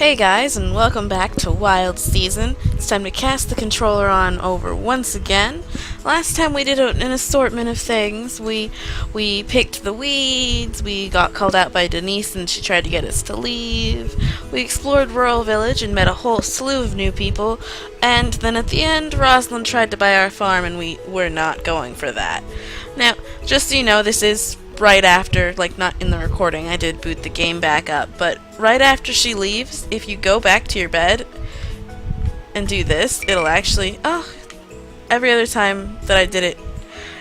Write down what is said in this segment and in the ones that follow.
Hey guys, and welcome back to Wild Season. It's time to cast the controller on over once again. Last time we did an assortment of things. We picked the weeds, we got called out by Denise and she tried to get us to leave. We explored Rural Village and met a whole slew of new people. And then at the end, Rosalind tried to buy our farm and we were not going for that. Now, just so you know, this is right after, like not in the recording, I did boot the game back up, but right after she leaves, if you go back to your bed and do this, it'll actually, every other time that I did it,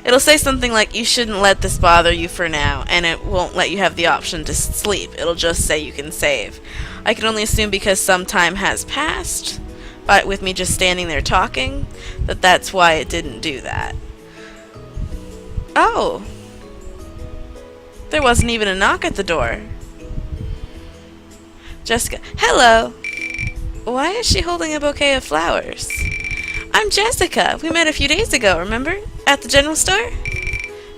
it'll say something like, you shouldn't let this bother you for now, and it won't let you have the option to sleep. It'll just say you can save. I can only assume because some time has passed, but with me just standing there talking, that's why it didn't do that. Oh! There wasn't even a knock at the door. Jessica. Hello! Why is she holding a bouquet of flowers? I'm Jessica. We met a few days ago, remember? At the general store?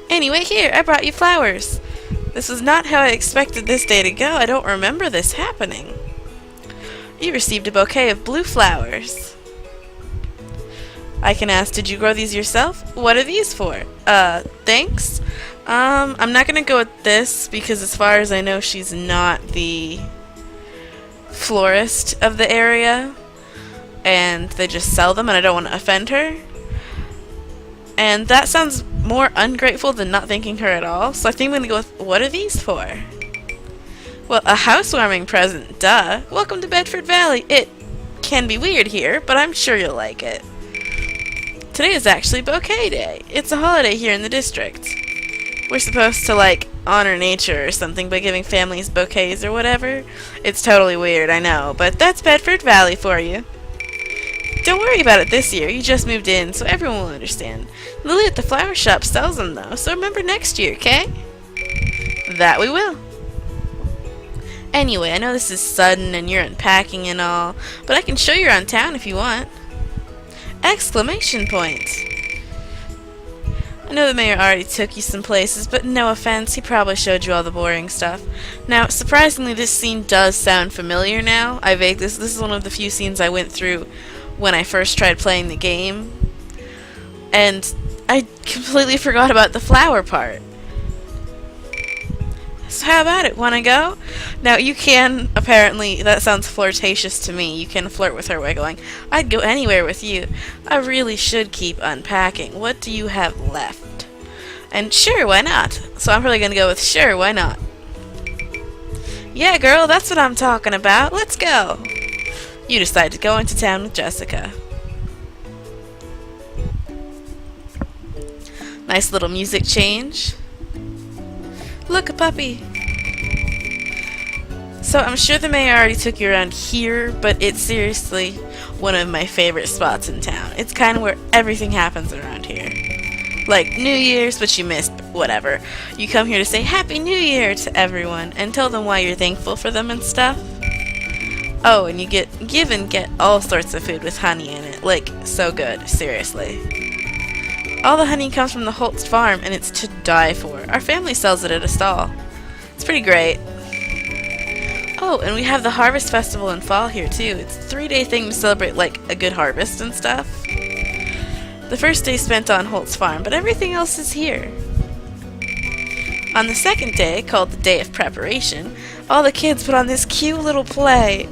Anyway, here, I brought you flowers. This was not how I expected this day to go. I don't remember this happening. You received a bouquet of blue flowers. I can ask, did you grow these yourself? What are these for? Thanks. I'm not gonna go with this because as far as I know she's not the florist of the area and they just sell them and I don't want to offend her. And that sounds more ungrateful than not thanking her at all, so I think I'm gonna go with, what are these for? Well, a housewarming present, duh. Welcome to Bedford Valley. It can be weird here, but I'm sure you'll like it. Today is actually Bouquet Day. It's a holiday here in the district. We're supposed to, like, honor nature or something by giving families bouquets or whatever. It's totally weird, I know, but that's Bedford Valley for you. Don't worry about it this year. You just moved in, so everyone will understand. Lily at the flower shop sells them, though, so remember next year, okay? That we will. Anyway, I know this is sudden and you're unpacking and all, but I can show you around town if you want. Exclamation point! I know the mayor already took you some places, but no offense, he probably showed you all the boring stuff. Now, surprisingly, this scene does sound familiar now. This is one of the few scenes I went through when I first tried playing the game, and I completely forgot about the flower part. So how about it? Wanna go? Now you can, apparently, that sounds flirtatious to me, you can flirt with her by going, I'd go anywhere with you. I really should keep unpacking. What do you have left? And sure, why not? So I'm probably gonna go with sure, why not? Yeah, girl, that's what I'm talking about. Let's go. You decide to go into town with Jessica. Nice little music change. Look, a puppy. So I'm sure the mayor already took you around here, but it's seriously one of my favorite spots in town. It's kind of where everything happens around here. Like New Year's, which you missed, but whatever. You come here to say Happy New Year to everyone and tell them why you're thankful for them and stuff. Oh, and you get all sorts of food with honey in it. Like, so good, seriously. All the honey comes from the Holtz farm, and it's to die for. Our family sells it at a stall. It's pretty great. Oh, and we have the Harvest Festival in fall here, too. It's a 3-day thing to celebrate, like, a good harvest and stuff. The first day spent on Holtz farm, but everything else is here. On the second day, called the Day of Preparation, all the kids put on this cute little play.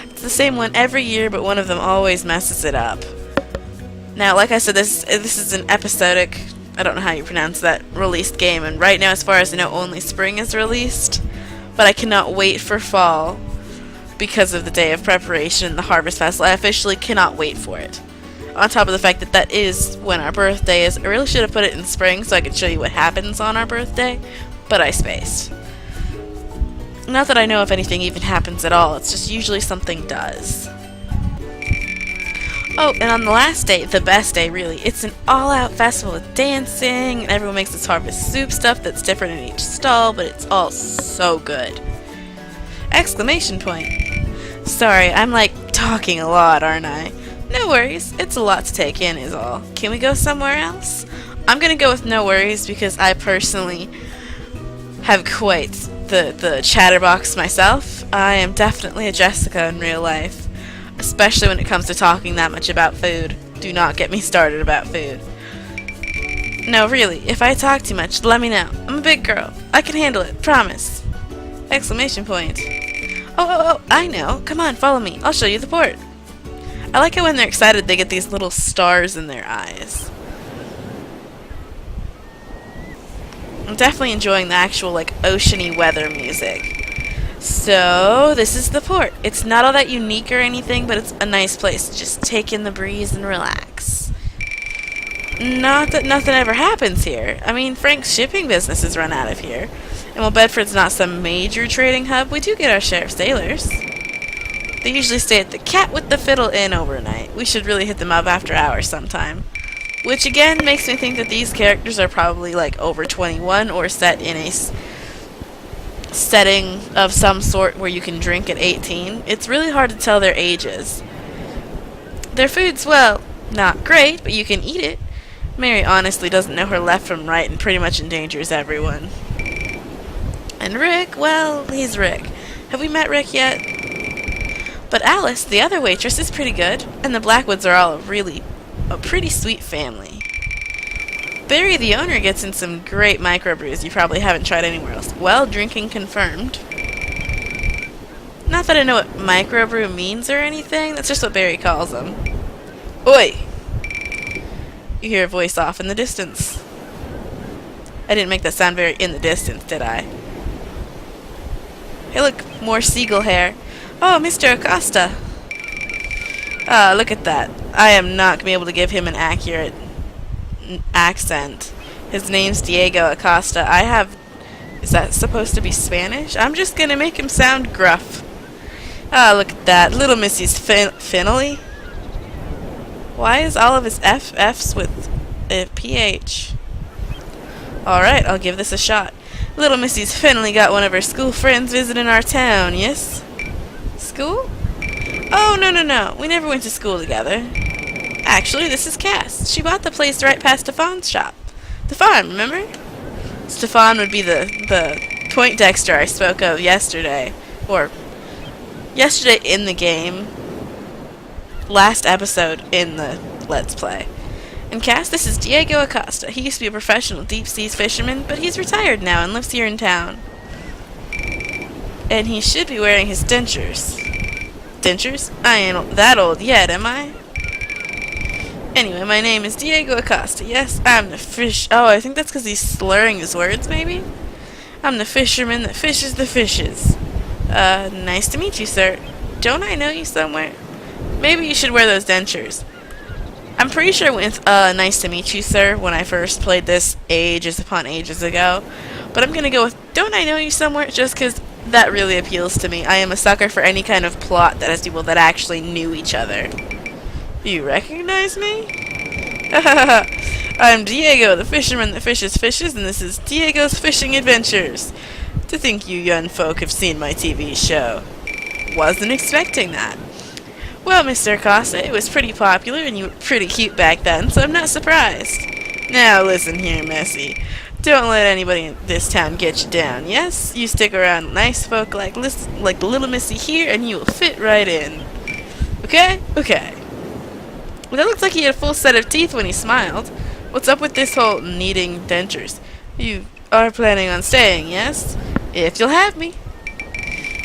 It's the same one every year, but one of them always messes it up. Now, like I said, this is an episodic, I don't know how you pronounce that, released game, and right now, as far as I know, only spring is released, but I cannot wait for fall because of the Day of Preparation and the Harvest Festival. I officially cannot wait for it. On top of the fact that that is when our birthday is. I really should have put it in spring so I could show you what happens on our birthday, but I spaced. Not that I know if anything even happens at all, it's just usually something does. Oh, and on the last day, the best day really, it's an all-out festival with dancing, and everyone makes this harvest soup stuff that's different in each stall, but it's all so good. Exclamation point. Sorry, I'm like talking a lot, aren't I? No worries, it's a lot to take in is all. Can we go somewhere else? I'm gonna go with no worries because I personally have quite the chatterbox myself. I am definitely a Jessica in real life, especially when it comes to talking that much about food. Do not get me started about food. No, really, if I talk too much, let me know. I'm a big girl. I can handle it, promise. Exclamation point. Oh, I know. Come on, follow me. I'll show you the port. I like it when they're excited they get these little stars in their eyes. I'm definitely enjoying the actual, like, oceany weather music. So, this is the port. It's not all that unique or anything, but it's a nice place to just take in the breeze and relax. Not that nothing ever happens here. I mean, Frank's shipping business has run out of here. And while Bedford's not some major trading hub, we do get our share of sailors. They usually stay at the Cat with the Fiddle Inn overnight. We should really hit them up after hours sometime. Which again makes me think that these characters are probably like over 21 or set in a setting of some sort where you can drink at 18. It's really hard to tell their ages. Their food's, well, not great, but you can eat it. Mary honestly doesn't know her left from right and pretty much endangers everyone. And Rick, well, he's Rick. Have we met Rick yet? But Alice, the other waitress, is pretty good, and the Blackwoods are all a pretty sweet family. Barry, the owner, gets in some great microbrews you probably haven't tried anywhere else. Well, drinking confirmed. Not that I know what microbrew means or anything, that's just what Barry calls them. Oi! You hear a voice off in the distance. I didn't make that sound very in the distance, did I? Hey look, more seagull hair. Oh, Mr. Acosta. Ah, look at that. I am not going to be able to give him an accurate accent. His name's Diego Acosta. Is that supposed to be Spanish? I'm just going to make him sound gruff. Ah, look at that. Little Missy's Finley. Why is all of his F's with a PH? Alright, I'll give this a shot. Little Missy's finally got one of her school friends visiting our town, yes? School? Oh, no. We never went to school together. Actually, this is Cass. She bought the place right past Stefan's shop. Stefan, remember? Stefan would be the Poindexter I spoke of yesterday. Or, yesterday in the game. Last episode in the Let's Play. And Cass, this is Diego Acosta. He used to be a professional deep-seas fisherman, but he's retired now and lives here in town. And he should be wearing his dentures. Dentures? I ain't that old yet, am I? Anyway, my name is Diego Acosta. Yes, I'm the fish... Oh, I think that's because he's slurring his words, maybe? I'm the fisherman that fishes the fishes. Nice to meet you, sir. Don't I know you somewhere? Maybe you should wear those dentures. I'm pretty sure I went with, nice to meet you, sir, when I first played this ages upon ages ago. But I'm gonna go with, don't I know you somewhere, just because that really appeals to me. I am a sucker for any kind of plot that has people that actually knew each other. You recognize me? I'm Diego, the fisherman that fishes fishes, and this is Diego's Fishing Adventures. To think you young folk have seen my TV show. Wasn't expecting that. Well, Mr. Acosta, it was pretty popular, and you were pretty cute back then, so I'm not surprised. Now listen here, Messy. Don't let anybody in this town get you down, yes? You stick around nice folk like little Missy here, and you will fit right in. Okay? Okay. Well, that looks like he had a full set of teeth when he smiled. What's up with this whole needing dentures? You are planning on staying, yes? If you'll have me.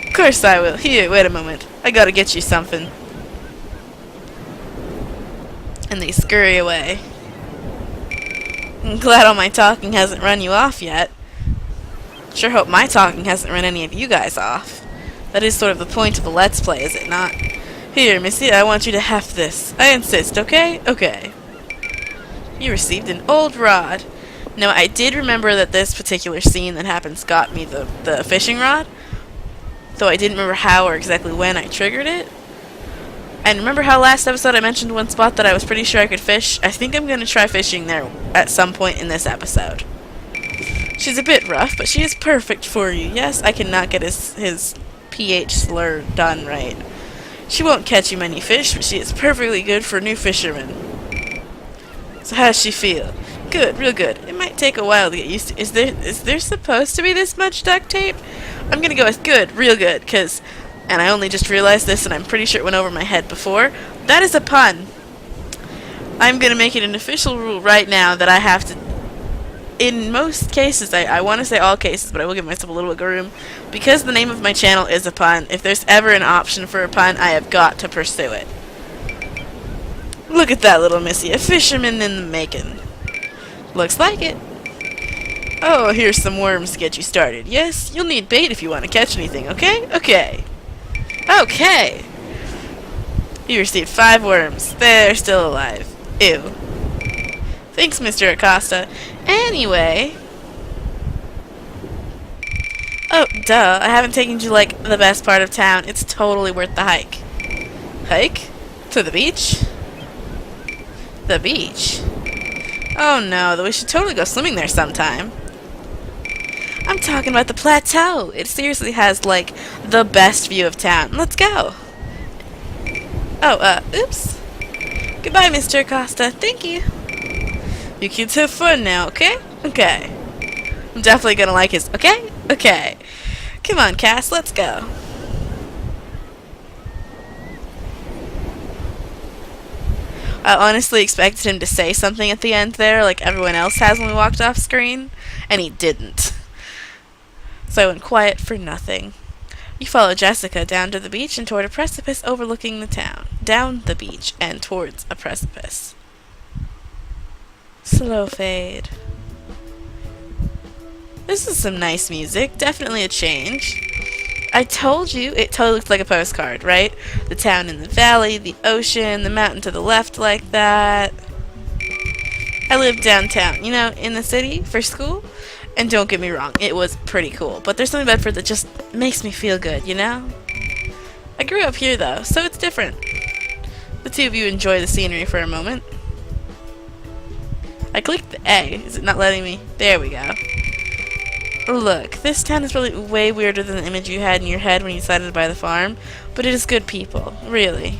Of course I will. Here, wait a moment. I gotta get you something. And they scurry away. I'm glad all my talking hasn't run you off yet. Sure hope my talking hasn't run any of you guys off. That is sort of the point of a Let's Play, is it not? Here, Missy, I want you to heft this. I insist, okay? Okay. You received an old rod. Now, I did remember that this particular scene that happens got me the fishing rod, though I didn't remember how or exactly when I triggered it. And remember how last episode I mentioned one spot that I was pretty sure I could fish? I think I'm going to try fishing there at some point in this episode. She's a bit rough, but she is perfect for you. Yes, I cannot get his PH slur done right. She won't catch you many fish, but she is perfectly good for new fishermen. So how does she feel? Good, real good. It might take a while to get used to. Is there supposed to be this much duct tape? I'm gonna go with good, real good, because, and I only just realized this and I'm pretty sure it went over my head before, that is a pun. I'm gonna make it an official rule right now that I have to, in most cases, I want to say all cases, but I will give myself a little wiggle room, because the name of my channel is a pun. If there's ever an option for a pun, I have got to pursue it. Look at that little missy, a fisherman in the making. Looks like it. Oh, here's some worms to get you started. Yes, you'll need bait if you want to catch anything, okay? Okay. Okay. You received 5 worms. They're still alive. Ew. Thanks, Mr. Acosta. Anyway. Oh, duh. I haven't taken you, like, the best part of town. It's totally worth the hike. Hike? To the beach? The beach? Oh no, though we should totally go swimming there sometime. I'm talking about the plateau. It seriously has, like, the best view of town. Let's go. Oh, oops. Goodbye, Mr. Acosta. Thank you. You kids have fun now, okay? Okay. I'm definitely gonna like his, okay? Okay. Come on, Cass, let's go. I honestly expected him to say something at the end there, like everyone else has when we walked off screen, and he didn't. So I went quiet for nothing. You follow Jessica down to the beach and toward a precipice overlooking the town. Down the beach and towards a precipice. Slow fade. This is some nice music. Definitely a change. I told you, it totally looks like a postcard, right? The town in the valley, the ocean, the mountain to the left like that. I lived downtown, you know, in the city for school. And don't get me wrong, it was pretty cool. But there's something about Bedford that just makes me feel good, you know? I grew up here, though, so it's different. The two of you enjoy the scenery for a moment. I clicked the A. Is it not letting me? There we go. Look, this town is probably way weirder than the image you had in your head when you decided to buy the farm, but it is good people, really.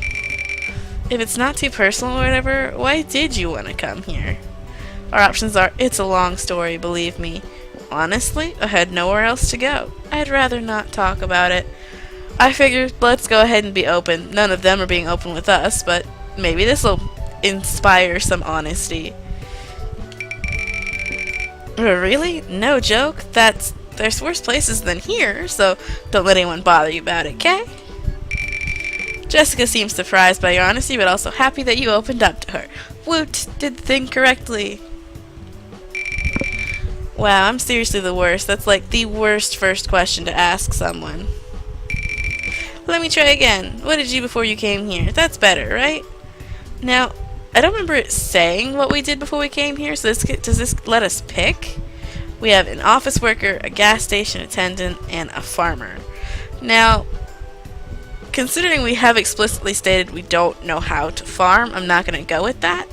If it's not too personal or whatever, why did you want to come here? Our options are, it's a long story, believe me. Honestly, I had nowhere else to go. I'd rather not talk about it. I figured, let's go ahead and be open. None of them are being open with us, but maybe this'll inspire some honesty. Really? No joke? There's worse places than here, so don't let anyone bother you about it, okay? Jessica seems surprised by your honesty, but also happy that you opened up to her. Woot! Did the thing correctly. Wow, I'm seriously the worst. That's like the worst first question to ask someone. Let me try again. What did you do before you came here? That's better, right? Now, I don't remember it saying what we did before we came here, so does this let us pick? We have an office worker, a gas station attendant, and a farmer. Now, considering we have explicitly stated we don't know how to farm, I'm not going to go with that.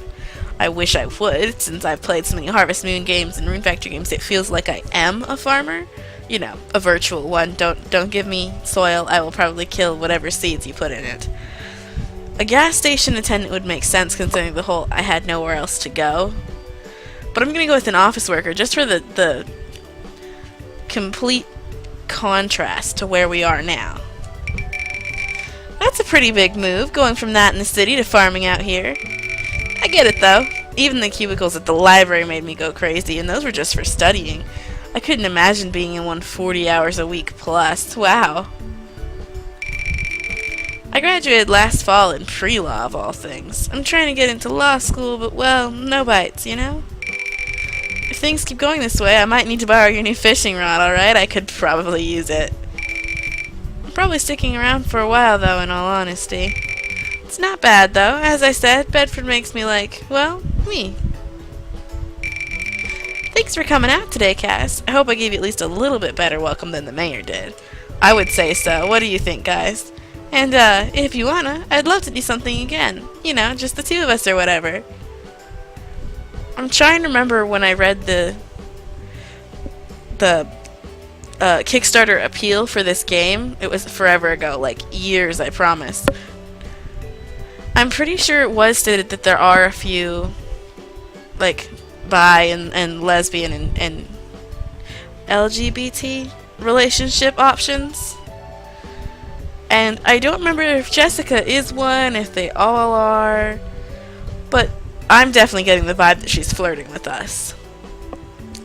I wish I would, since I've played so many Harvest Moon games and Rune Factory games, it feels like I am a farmer. You know, a virtual one. Don't give me soil, I will probably kill whatever seeds you put in it. A gas station attendant would make sense considering the whole I had nowhere else to go. But I'm going to go with an office worker just for the complete contrast to where we are now. That's a pretty big move, going from that in the city to farming out here. I get it though. Even the cubicles at the library made me go crazy, and those were just for studying. I couldn't imagine being in one 40 hours a week plus. Wow. I graduated last fall in pre-law of all things. I'm trying to get into law school, but well, no bites, you know? If things keep going this way, I might need to borrow your new fishing rod, alright? I could probably use it. I'm probably sticking around for a while though, in all honesty. It's not bad though. As I said, Bedford makes me like, well, me. Thanks for coming out today, Cass. I hope I gave you at least a little bit better welcome than the mayor did. I would say so. What do you think, guys? And, if you wanna, I'd love to do something again. You know, just the two of us or whatever. I'm trying to remember when I read the Kickstarter appeal for this game. It was forever ago, like years, I promise. I'm pretty sure it was stated that there are a few, like, bi and lesbian and LGBT relationship options. And I don't remember if Jessica is one, if they all are, but I'm definitely getting the vibe that she's flirting with us.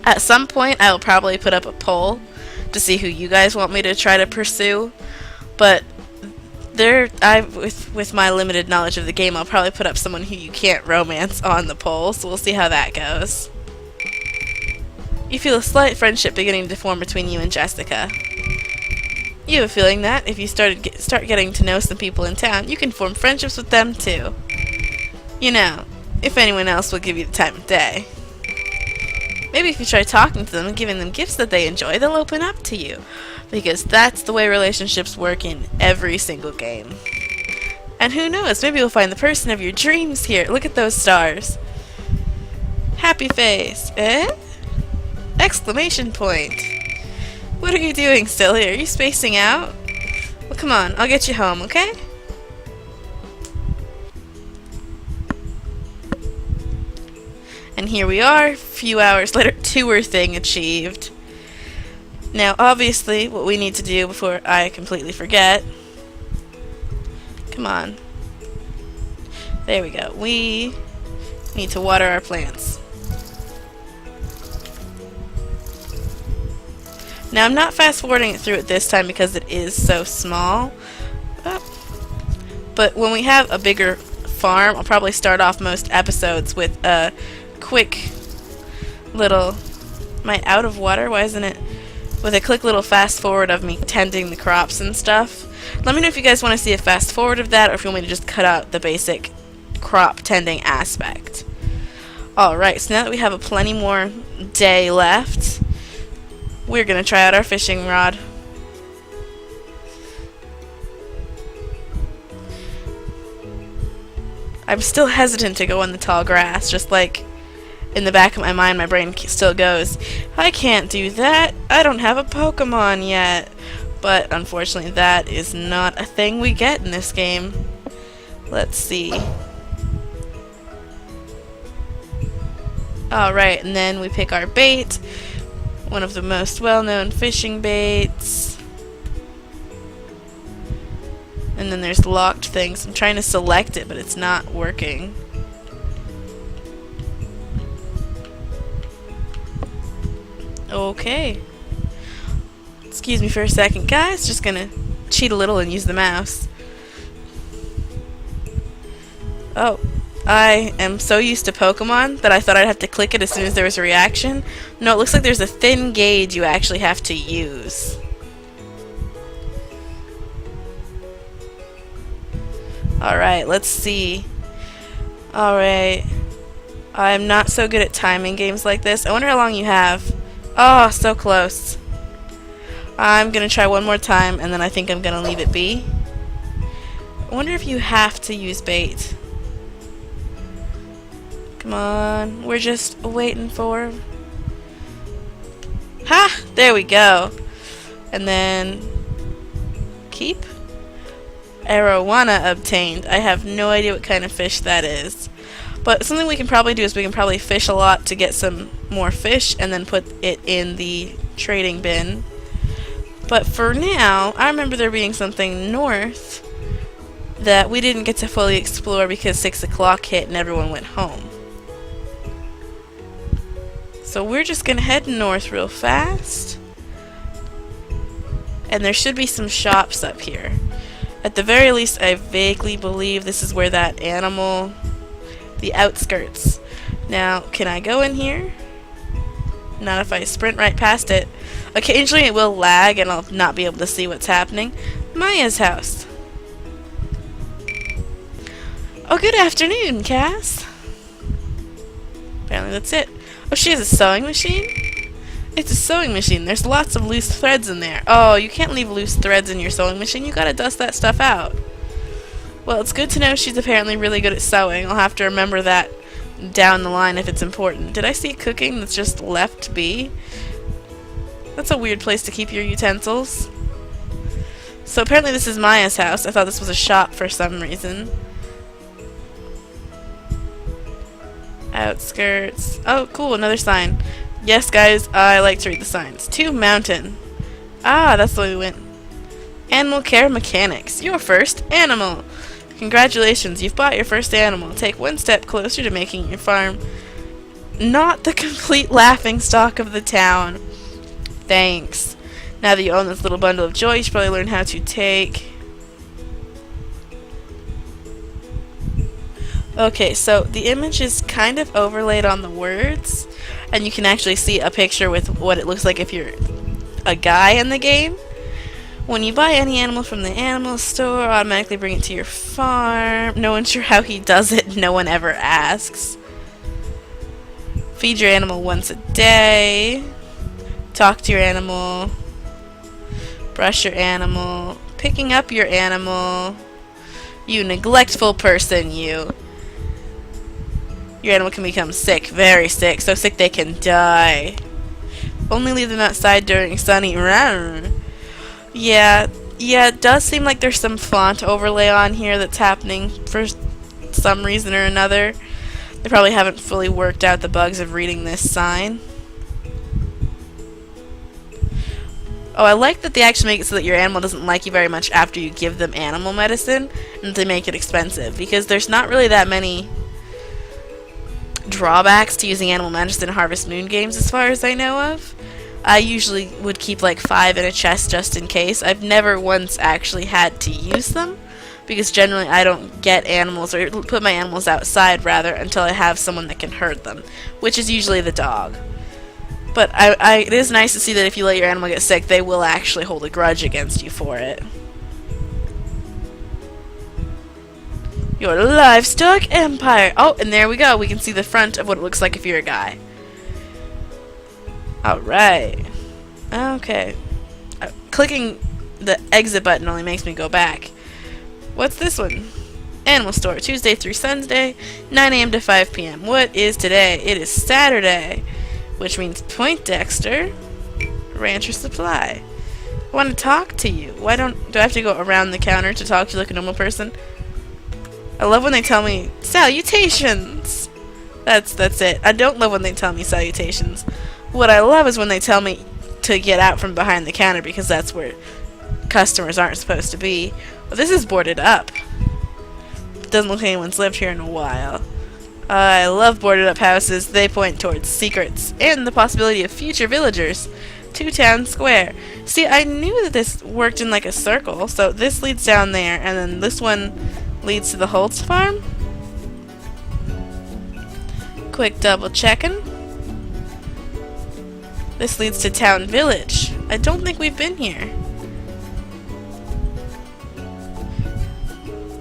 At some point, I will probably put up a poll to see who you guys want me to try to pursue, but with my limited knowledge of the game, I'll probably put up someone who you can't romance on the poll, so we'll see how that goes. You feel a slight friendship beginning to form between you and Jessica. You have a feeling that if you start getting to know some people in town, you can form friendships with them too. You know, if anyone else will give you the time of day. Maybe if you try talking to them and giving them gifts that they enjoy, they'll open up to you. Because that's the way relationships work in every single game. And who knows, maybe you'll find the person of your dreams here. Look at those stars. Happy face. Eh? Exclamation point. What are you doing still here? Are you spacing out? Well, come on, I'll get you home, okay? And here we are, a few hours later, tour thing achieved. Now, obviously, what we need to do before I completely forget... Come on. There we go. We need to water our plants. Now, I'm not fast-forwarding it through it this time because it is so small. But when we have a bigger farm, I'll probably start off most episodes with a quick little... Am I out of water? Why isn't it... With a quick little fast-forward of me tending the crops and stuff. Let me know if you guys want to see a fast-forward of that, or if you want me to just cut out the basic crop tending aspect. Alright, so now that we have a plenty more day left... We're gonna try out our fishing rod. I'm still hesitant to go in the tall grass, just like in the back of my mind, my brain still goes, I can't do that, I don't have a Pokemon yet. But unfortunately that is not a thing we get in this game. Let's see. Alright, and then we pick our bait. One of the most well-known fishing baits. And then there's locked things. I'm trying to select it, but it's not working. Okay. Excuse me for a second, guys. Just gonna cheat a little and use the mouse. Oh. I am so used to Pokemon that I thought I'd have to click it as soon as there was a reaction. No, it looks like there's a thin gauge you actually have to use. Alright, let's see. Alright. I'm not so good at timing games like this. I wonder how long you have. Oh, so close. I'm gonna try one more time and then I think I'm gonna leave it be. I wonder if you have to use bait. Come on, we're just waiting for... Ha! There we go. And then... Keep? Arowana obtained. I have no idea what kind of fish that is. But something we can probably do is we can probably fish a lot to get some more fish and then put it in the trading bin. But for now, I remember there being something north that we didn't get to fully explore because 6 o'clock hit and everyone went home. So we're just gonna head north real fast. And there should be some shops up here. At the very least, I vaguely believe this is where that animal... The outskirts. Now, can I go in here? Not if I sprint right past it. Occasionally it will lag and I'll not be able to see what's happening. Maya's house. Oh, good afternoon, Cass. Apparently that's it. Oh, she has a sewing machine? It's a sewing machine. There's lots of loose threads in there. Oh, you can't leave loose threads in your sewing machine. You gotta dust that stuff out. Well, it's good to know she's apparently really good at sewing. I'll have to remember that down the line if it's important. Did I see cooking that's just left be? That's a weird place to keep your utensils. So apparently this is Maya's house. I thought this was a shop for some reason. Outskirts. Oh, cool, another sign. Yes, guys, I like to read the signs. To mountain. Ah, that's the way we went. Animal care mechanics. Your first animal. Congratulations, you've bought your first animal. Take one step closer to making your farm not the complete laughingstock of the town. Thanks. Now that you own this little bundle of joy, you should probably learn how to take... Okay, so the image is kind of overlaid on the words, and you can actually see a picture with what it looks like if you're a guy in the game. When you buy any animal from the animal store, automatically bring it to your farm. No one's sure how he does it. No one ever asks. Feed your animal once a day. Talk to your animal. Brush your animal. Picking up your animal. You neglectful person, you. Your animal can become sick, very sick, so sick they can die. Only leave them outside during sunny... Yeah, it does seem like there's some font overlay on here that's happening for some reason or another. They probably haven't fully worked out the bugs of reading this sign. Oh, I like that they actually make it so that your animal doesn't like you very much after you give them animal medicine, and they make it expensive, because there's not really that many drawbacks to using animal medicine in Harvest Moon games as far as I know of. I usually would keep like 5 in a chest just in case. I've never once actually had to use them, because generally I don't get animals, or put my animals outside rather, until I have someone that can herd them, which is usually the dog. But it is nice to see that if you let your animal get sick, they will actually hold a grudge against you for it. Your livestock empire! Oh, and there we go. We can see the front of what it looks like if you're a guy. Alright. Okay. Clicking the exit button only makes me go back. What's this one? Animal store, Tuesday through Sunday, 9 a.m. to 5 p.m. What is today? It is Saturday, which means Poindexter Rancher Supply. I want to talk to you. Do I have to go around the counter to talk to you like a normal person? I love when they tell me salutations. That's it. I don't love when they tell me salutations. What I love is when they tell me to get out from behind the counter, because that's where customers aren't supposed to be. Well, this is boarded up. Doesn't look like anyone's lived here in a while. I love boarded up houses. They point towards secrets and the possibility of future villagers to town square. See, I knew that this worked in like a circle, so this leads down there, and then this one leads to the Holtz farm. Quick double checking. This leads to Town Village. I don't think we've been here.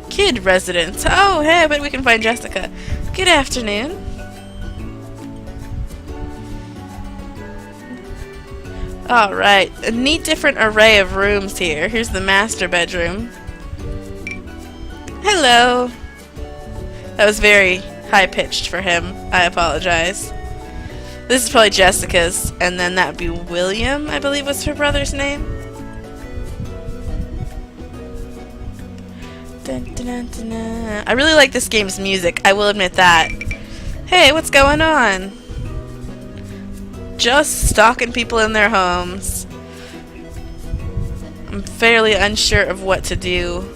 Kid residence. Oh, hey, I bet we can find Jessica. Good afternoon. Alright, a neat different array of rooms here. Here's the master bedroom. Hello. That was very high-pitched for him. I apologize. This is probably Jessica's, and then that would be William, I believe was her brother's name. Dun, dun, dun, dun, dun. I really like this game's music, I will admit that. Hey, what's going on? Just stalking people in their homes. I'm fairly unsure of what to do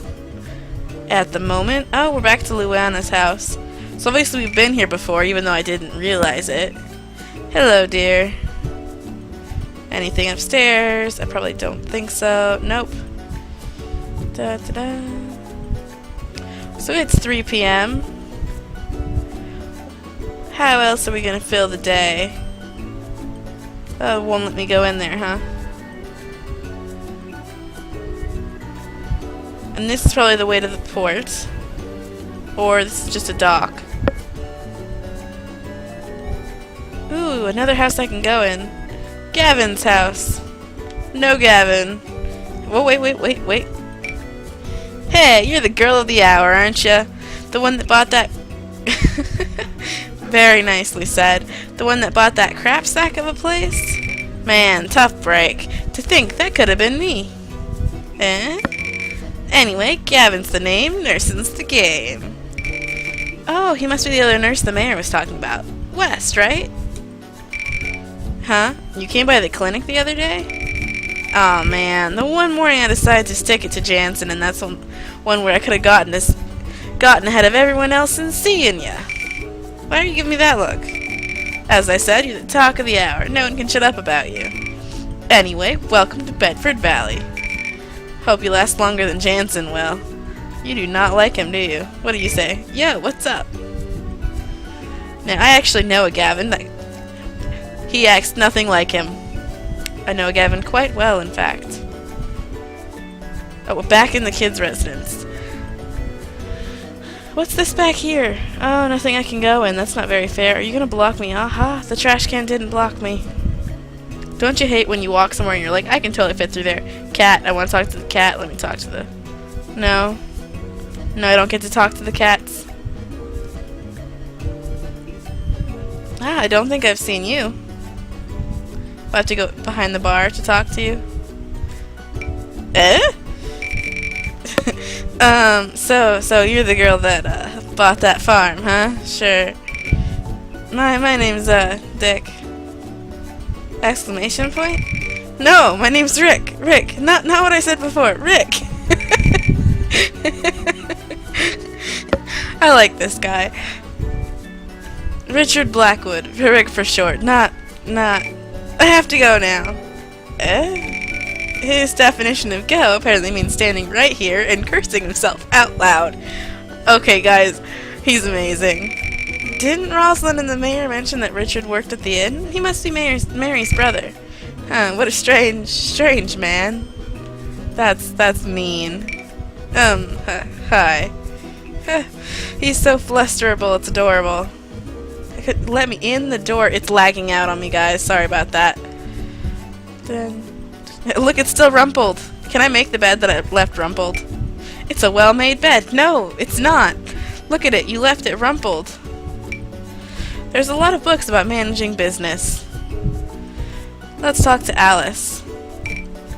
at the moment. Oh, we're back to Luana's house. So obviously we've been here before, even though I didn't realize it. Hello, dear. Anything upstairs? I probably don't think so. Nope. Da, da, da. So it's 3 p.m. How else are we gonna fill the day? Oh, it won't let me go in there, huh? And this is probably the way to the port. Or this is just a dock. Ooh, another house I can go in. Gavin's house. No Gavin. Whoa, wait. Hey, you're the girl of the hour, aren't you? The one that bought that... Very nicely said. The one that bought that crap sack of a place? Man, tough break. To think that could have been me. Eh? Anyway, Gavin's the name, Nursing's the game. Oh, he must be the other nurse the mayor was talking about. West, right? Huh? You came by the clinic the other day? Aw, man. The one morning I decided to stick it to Jansen, and that's one where I could have gotten ahead of everyone else in seeing ya. Why are you giving me that look? As I said, you're the talk of the hour. No one can shut up about you. Anyway, welcome to Bedford Valley. Hope you last longer than Jansen will. You do not like him, do you? What do you say? Yo, what's up? Now, I actually know a Gavin. He acts nothing like him. I know a Gavin quite well, in fact. Oh, we're back in the kids' residence. What's this back here? Oh, nothing I can go in. That's not very fair. Are you gonna block me? Aha, the trash can didn't block me. Don't you hate when you walk somewhere and you're like, I can totally fit through there. Cat, I want to talk to the cat. Let me talk to the... No. No, I don't get to talk to the cats. I don't think I've seen you. I'll have to go behind the bar to talk to you. So you're the girl that bought that farm, huh? Sure. My name's Dick. Exclamation point? No, my name's Rick. Rick, not what I said before. Rick. I like this guy. Richard Blackwood, Rick for short. Not. I have to go now. His definition of go apparently means standing right here and cursing himself out loud. Okay, guys, he's amazing. Didn't Rosalind and the mayor mention that Richard worked at the inn? He must be Mary's brother. Huh, what a strange man. That's mean. Hi. He's so flusterable, it's adorable. Let me in the door. It's lagging out on me, guys. Sorry about that. Then, look, it's still rumpled. Can I make the bed that I left rumpled? It's a well-made bed. No, it's not. Look at it. You left it rumpled. There's a lot of books about managing business. Let's talk to Alice.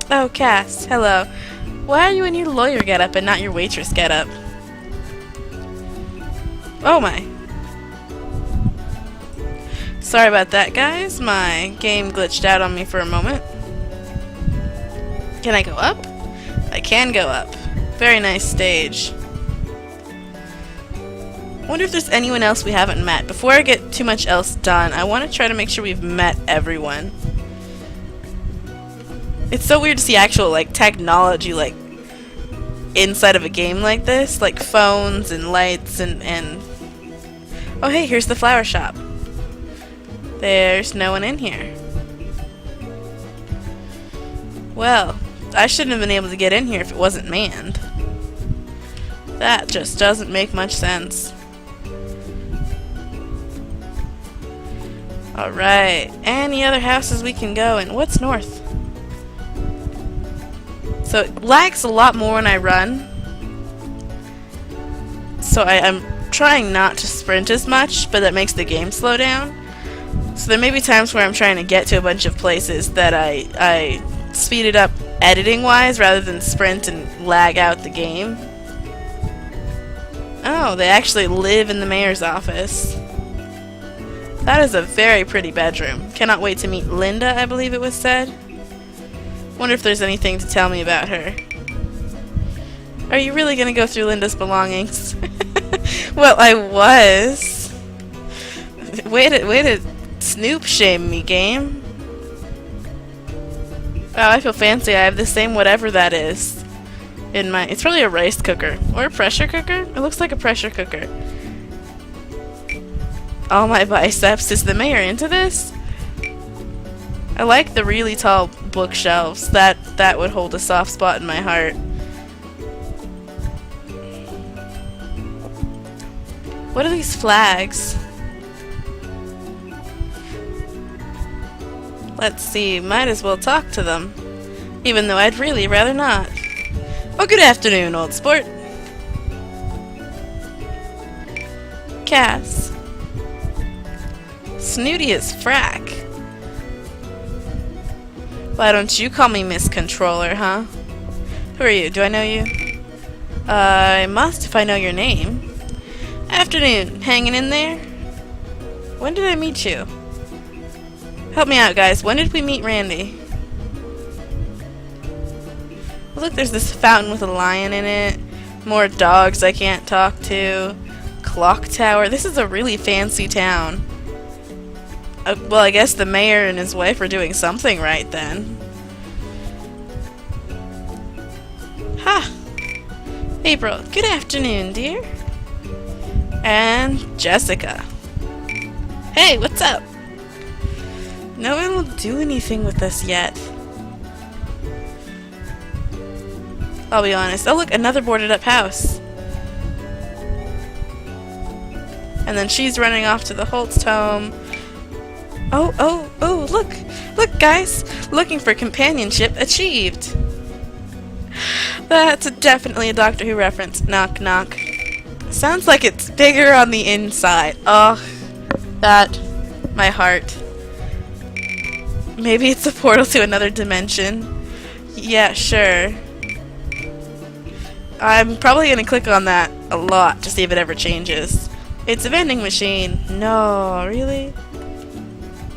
Oh, Cass. Hello. Why are you in your lawyer getup and not your waitress getup? Oh my. Sorry about that, guys. My game glitched out on me for a moment. Can I go up? I can go up. Very nice stage. Wonder if there's anyone else we haven't met. Before I get too much else done, I want to try to make sure we've met everyone. It's so weird to see actual, like, technology, like, inside of a game like this. Like, phones and lights and... Oh, hey, here's the flower shop. There's no one in here. Well, I shouldn't have been able to get in here if it wasn't manned. That just doesn't make much sense. Alright, any other houses we can go in? What's north? So it lags a lot more when I run. So I'm trying not to sprint as much, but that makes the game slow down. So there may be times where I'm trying to get to a bunch of places that I speed it up editing-wise rather than sprint and lag out the game. Oh, they actually live in the mayor's office. That is a very pretty bedroom. Cannot wait to meet Linda, I believe it was said. Wonder if there's anything to tell me about her. Are you really gonna go through Linda's belongings? Well, I was. Way to snoop-shame me, game. Wow, I feel fancy. I have the same whatever that is in my... It's probably a rice cooker. Or a pressure cooker? It looks like a pressure cooker. All my biceps. Is the mayor into this? I like the really tall bookshelves. That would hold a soft spot in my heart. What are these flags? Let's see, might as well talk to them. Even though I'd really rather not. Oh, good afternoon, old sport. Cass. Snooty as frack. Why don't you call me Miss Controller, huh? Who are you? Do I know you? I must if I know your name. Afternoon. Hanging in there? When did I meet you? Help me out, guys. When did we meet Randy? Look, there's this fountain with a lion in it. More dogs I can't talk to. Clock tower. This is a really fancy town. Well, I guess the mayor and his wife are doing something right then. Ha! April, good afternoon, dear. And Jessica. Hey, what's up? No one will do anything with us yet. I'll be honest. Oh look, another boarded up house. And then she's running off to the Holt's home. Oh, look! Look, guys! Looking for companionship achieved! That's definitely a Doctor Who reference. Knock, knock. Sounds like it's bigger on the inside. Oh, that... my heart. Maybe it's a portal to another dimension. Yeah, sure. I'm probably gonna click on that a lot to see if it ever changes. It's a vending machine. No, really?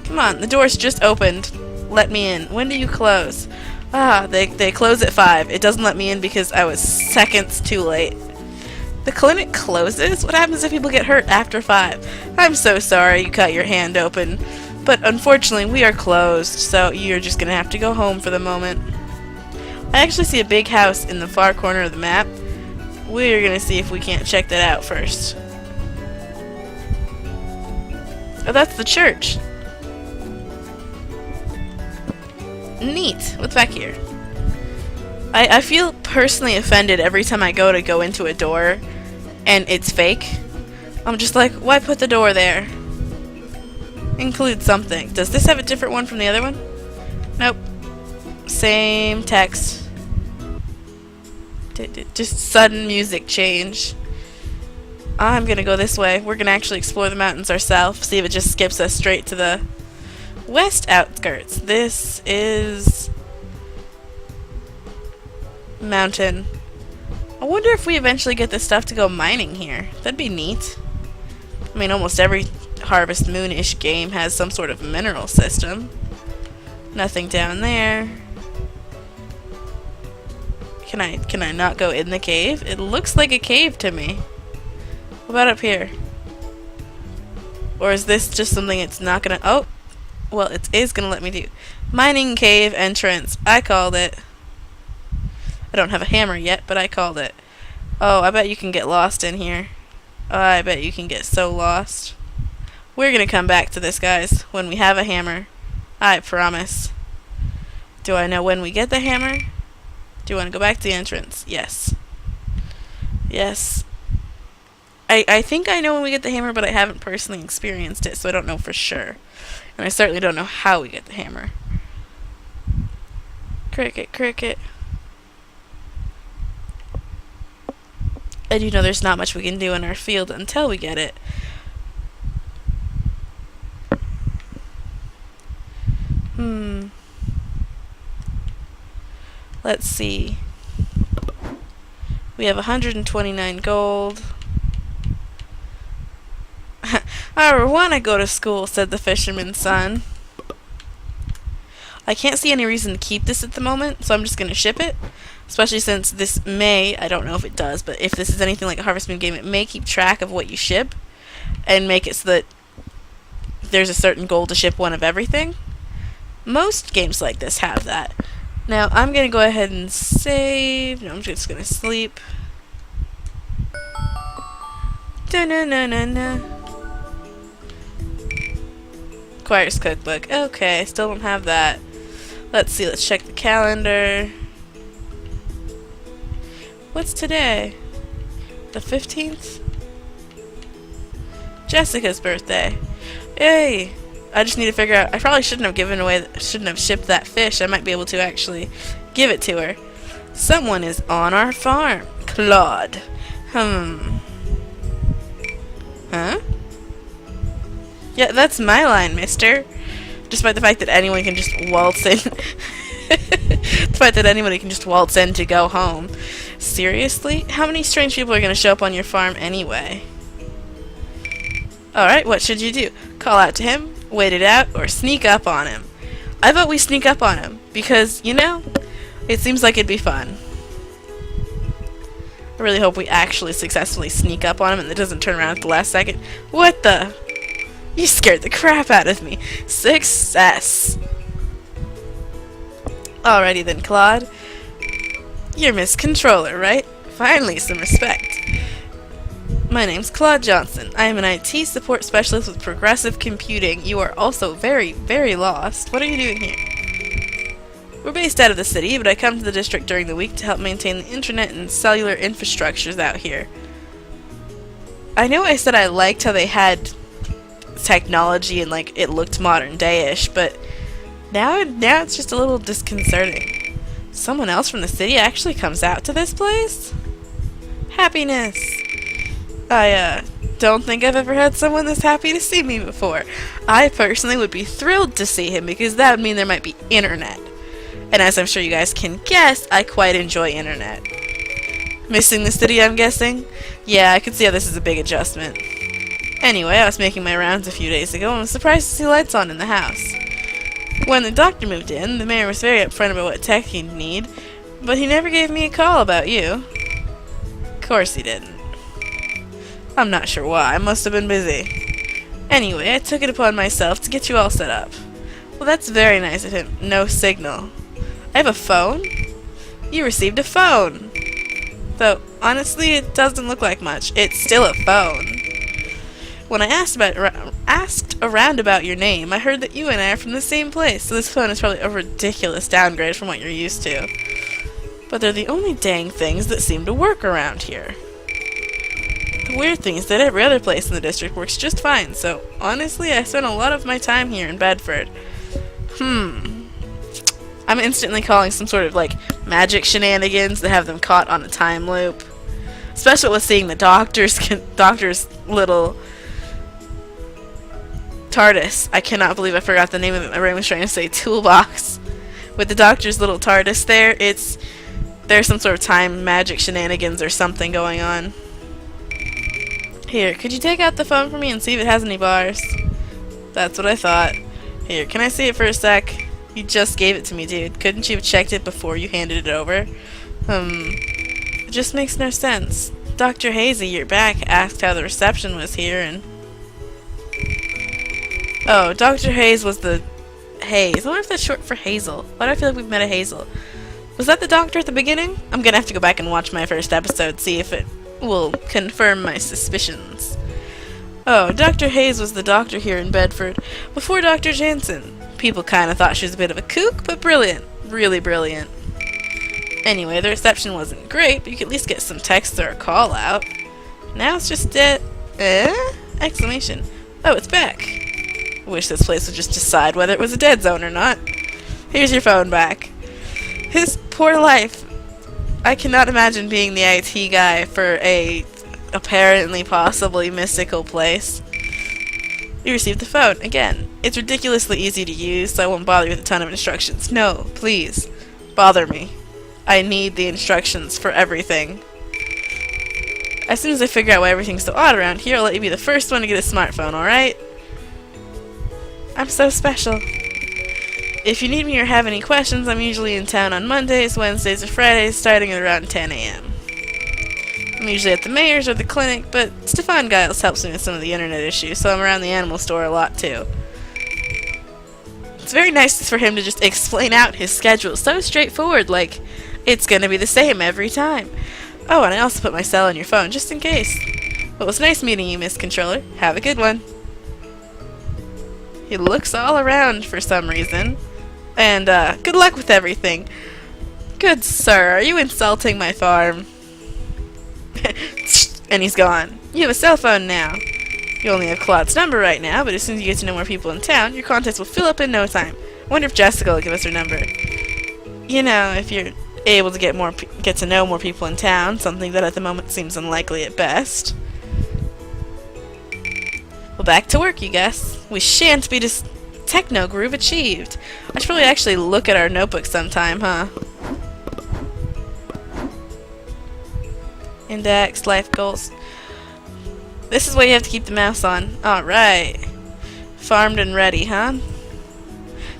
Come on, the door's just opened. Let me in. When do you close? Ah, they close at 5. It doesn't let me in because I was seconds too late. The clinic closes? What happens if people get hurt after 5? I'm so sorry you cut your hand open. But unfortunately, we are closed, so you're just gonna have to go home for the moment. I actually see a big house in the far corner of the map. We're gonna see if we can't check that out first. Oh, that's the church. Neat. What's back here? I feel personally offended every time I go into a door and it's fake. I'm just like, why put the door there? Include something. Does this have a different one from the other one? Nope. Same text. Just sudden music change. I'm gonna go this way. We're gonna actually explore the mountains ourselves, see if it just skips us straight to the west outskirts. This is mountain. I wonder if we eventually get this stuff to go mining here. That'd be neat. I mean, almost every Harvest Moon-ish game has some sort of mineral system. Nothing down there. Can I not go in the cave? It looks like a cave to me. What about up here? Or is this just something it's not gonna... Oh! Well, it is gonna let me do. Mining cave entrance. I called it. I don't have a hammer yet, but I called it. Oh, I bet you can get lost in here. Oh, I bet you can get so lost. We're gonna come back to this, guys, when we have a hammer. I promise. Do I know when we get the hammer? Do you want to go back to the entrance? Yes. Yes. I think I know when we get the hammer, but I haven't personally experienced it, so I don't know for sure. And I certainly don't know how we get the hammer. Cricket, cricket. I do know there's not much we can do in our field until we get it. Let's see. We have 129 gold. I want to go to school, said the fisherman's son. I can't see any reason to keep this at the moment, so I'm just going to ship it. Especially since this may, I don't know if it does, but if this is anything like a Harvest Moon game, it may keep track of what you ship and make it so that there's a certain goal to ship one of everything. Most games like this have that. Now, I'm going to go ahead and save. No, I'm just going to sleep. Da-na-na-na-na. Choir's cookbook. Okay, still don't have that. Let's see, let's check the calendar. What's today? The 15th? Jessica's birthday. Yay! I just need to figure out. I probably shouldn't have shipped that fish. I might be able to actually give it to her. Someone is on our farm. Claude. Huh? Yeah, that's my line, mister. Despite the fact that anyone can just waltz in. Despite that anybody can just waltz in to go home. Seriously? How many strange people are going to show up on your farm anyway? Alright, what should you do? Call out to him, wait it out, or sneak up on him? I vote we sneak up on him, because, you know, it seems like it'd be fun. I really hope we actually successfully sneak up on him and it doesn't turn around at the last second. What the? You scared the crap out of me. Success. Alrighty then, Claude. You're Miss Controller, right? Finally, some respect. My name's Claude Johnson. I am an IT support specialist with Progressive Computing. You are also very, very lost. What are you doing here? We're based out of the city, but I come to the district during the week to help maintain the internet and cellular infrastructures out here. I know I said I liked how they had technology and like it looked modern day-ish, but now it's just a little disconcerting. Someone else from the city actually comes out to this place? Happiness. I don't think I've ever had someone this happy to see me before. I personally would be thrilled to see him because that would mean there might be internet. And as I'm sure you guys can guess, I quite enjoy internet. Missing the city, I'm guessing? Yeah, I can see how this is a big adjustment. Anyway, I was making my rounds a few days ago and was surprised to see lights on in the house. When the doctor moved in, the mayor was very upfront about what tech he'd need, but he never gave me a call about you. Of course he didn't. I'm not sure why, I must have been busy. Anyway, I took it upon myself to get you all set up. Well, that's very nice of him. No signal. I have a phone? You received a phone! Though, honestly, it doesn't look like much. It's still a phone. When I asked around about your name, I heard that you and I are from the same place, so this phone is probably a ridiculous downgrade from what you're used to. But they're the only dang things that seem to work around here. The weird thing is that every other place in the district works just fine, so honestly, I spent a lot of my time here in Bedford. I'm instantly calling some sort of, like, magic shenanigans that have them caught on a time loop. Especially with seeing the doctor's little TARDIS. I cannot believe I forgot the name of it. My brain was trying to say toolbox. With the doctor's little TARDIS there, there's some sort of time magic shenanigans or something going on. Here, could you take out the phone for me and see if it has any bars? That's what I thought. Here, can I see it for a sec? You just gave it to me, dude. Couldn't you have checked it before you handed it over? It just makes no sense. Dr. Hazy, you're back, asked how the reception was here, and... Oh, Dr. Hayes was the... Hayes. I wonder if that's short for Hazel. Why do I feel like we've met a Hazel? Was that the doctor at the beginning? I'm gonna have to go back and watch my first episode, see if it will confirm my suspicions. Oh, Dr. Hayes was the doctor here in Bedford, before Dr. Jansen. People kinda thought she was a bit of a kook, but brilliant. Really brilliant. Anyway, the reception wasn't great, but you could at least get some text or a call out. Now it's just dead. Exclamation. Oh, it's back. I wish this place would just decide whether it was a dead zone or not. Here's your phone back. His poor life. I cannot imagine being the IT guy for a apparently possibly mystical place. You received the phone. Again, it's ridiculously easy to use, so I won't bother you with a ton of instructions. No, please. Bother me. I need the instructions for everything. As soon as I figure out why everything's so odd around here, I'll let you be the first one to get a smartphone, alright? I'm so special. If you need me or have any questions, I'm usually in town on Mondays, Wednesdays, or Fridays, starting at around 10 a.m. I'm usually at the mayor's or the clinic, but Stefan Giles helps me with some of the internet issues, so I'm around the animal store a lot too. It's very nice for him to just explain out his schedule so straightforward, like it's gonna be the same every time. Oh, and I also put my cell on your phone, just in case. Well, it was nice meeting you, Miss Controller. Have a good one. He looks all around for some reason. And, good luck with everything. Good sir, are you insulting my farm? And he's gone. You have a cell phone now. You only have Claude's number right now, but as soon as you get to know more people in town, your contacts will fill up in no time. I wonder if Jessica will give us her number. You know, if you're able to get to know more people in town, something that at the moment seems unlikely at best. Well, back to work, you guess. We shan't be techno groove achieved. I should probably actually look at our notebook sometime, huh? Index, life goals. This is why you have to keep the mouse on. Alright. Farmed and ready, huh?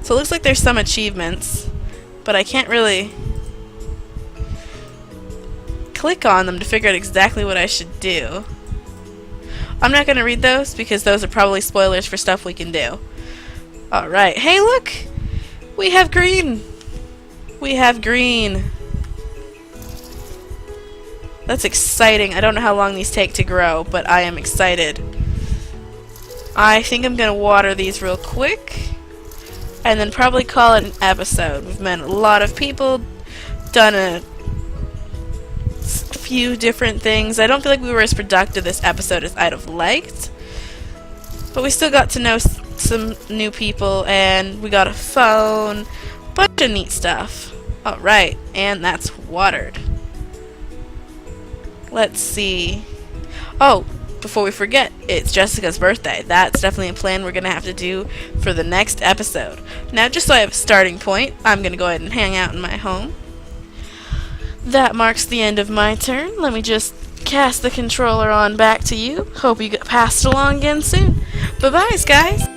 So it looks like there's some achievements, but I can't really... click on them to figure out exactly what I should do. I'm not going to read those because those are probably spoilers for stuff we can do. Alright, hey look! We have green! We have green! That's exciting. I don't know how long these take to grow, but I am excited. I think I'm going to water these real quick, and then probably call it an episode. We've met a lot of people, done a few different things. I don't feel like we were as productive this episode as I'd have liked, but we still got to know some new people, and we got a phone, bunch of neat stuff. Alright, and that's watered. Let's see. Oh, before we forget, it's Jessica's birthday. That's definitely a plan we're going to have to do for the next episode. Now, just so I have a starting point, I'm going to go ahead and hang out in my home. That marks the end of my turn. Let me just cast the controller on back to you. Hope you get passed along again soon. Bye-bye, guys.